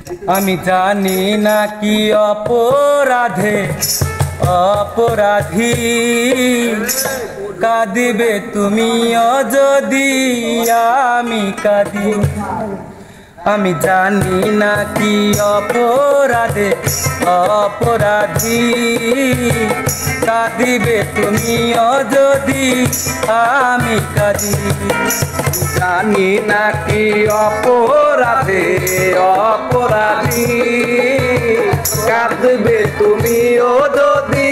আমি জানি না কি অপরাধে অপরাধী কাঁদিবে তুমিও যদি আমি কাঁদি। আমি জানি না কি অপরাধে অপরাধী কাঁদিবে তুমিও যদি আমি কাঁদি। জানি না কি অপরাধে অপরাধী কাঁদবে তুমিও যদি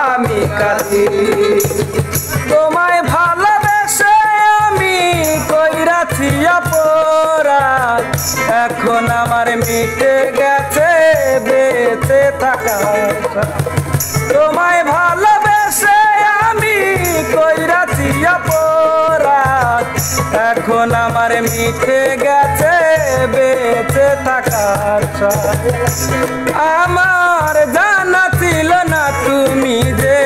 আমি কাঁদি। তোমায় ভালোবেসে আমি কইরাছি অপরাধ, এখন আমার মিটে গেছে বেঁচে থাকা। তোমায় ভালোবেসে আমি কইরাছি অপরাধ, এখন আমার মিটে গেছে বেঁচে থাকার। আমার জানা ছিল না তুমি যে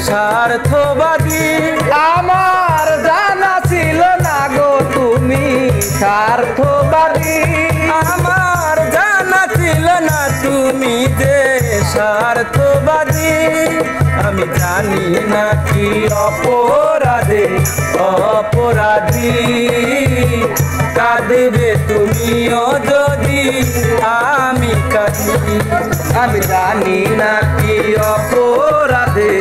স্বার্থবাদী, আমার জানা ছিল না গো তুমি স্বার্থবাদী। আমার জানা ছিল না তুমি যে স্বার্থবাদী। আমি জানি না কি অপরাধে অপরাধী কাঁদবে তুমিও যদি আমি কাঁদি। আমি জানি না কি অপরাধে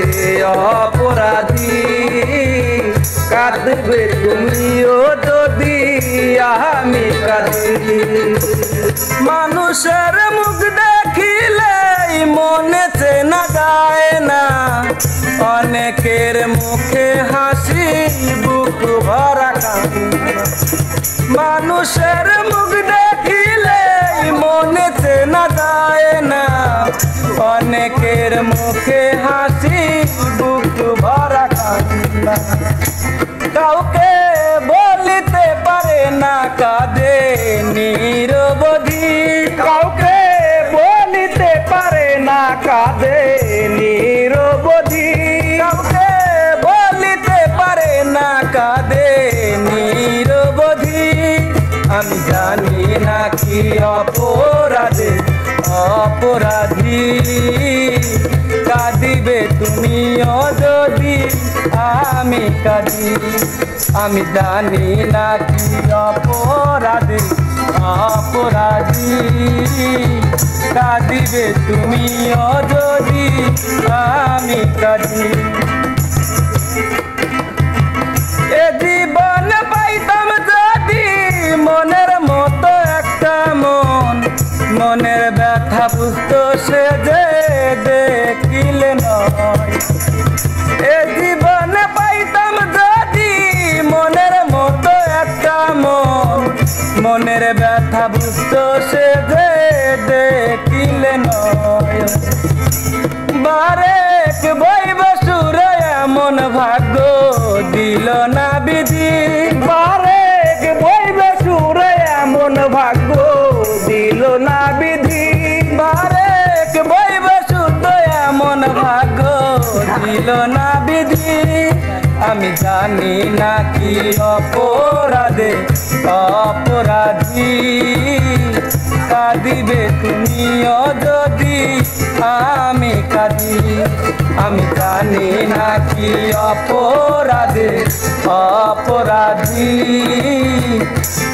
অপরাধী কাঁদবে তুমিও যদি আমি কাঁদি। মানুষের মুখ দেখিলে মনে চেনা যায় না, অনেকের মুখে হাসি বুক ভরা কান্না। মানুষের মুখ দেখিলে মনে চেনা যায় না, অনেকের মুখে হাসি বুক ভরা কান্না। কাউকে বলিতে পারে না কাঁদে নিরবধি, কাউকে বলিতে পারে না কাঁদে নিরবধি। কাউকে বলিতে পারে না কাঁদে নিরবধি। আমি জানি না কি অপরাধে অপরাধী কাঁদিবে তুমিও যদি আমি কাঁদি। আমি জানি না কি অপরাধে অপরাধী কাঁদিবে তুমিও যদি আমি কাঁদি। এ জীবন পাইতাম যদি মনের মতো একটা মন, মনের ব্যথা বুঝতো সে যে দেখিলে নয়। এ জীবন পাইতাম যদি মনের মতো একটা মন, মনের ব্যথা বুঝতো সে যে দেখিলে নয়। বারেক বইব সুরে এমন ভাগ্য দিল না বিধি, বারেক বইব সুরে এমন ভাগ্য দিল না বিধি। বারেক বইব সুর এমন ভাগ্য দিল না বিধি। আমি জানি না কি অপরাধে অপরাধী কাঁদিবে তুমিও যদি আমি কাঁদি। আমি জানি না কি অপরাধে অপরাধী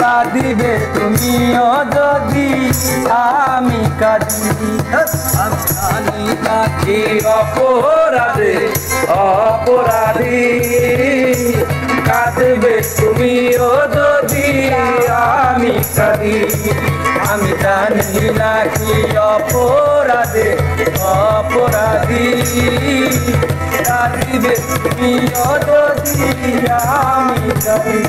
কাঁদিবে তুমিও যদি আমি কাঁদি। আমি জানি না কি অপরাধে অপরাধী কাঁদবে তুমিও যদি আমি কাঁদি। আমি জানি না কি অপরাধে অপরাধী কাঁদিবে তুমিও যদি আমি কাঁদি।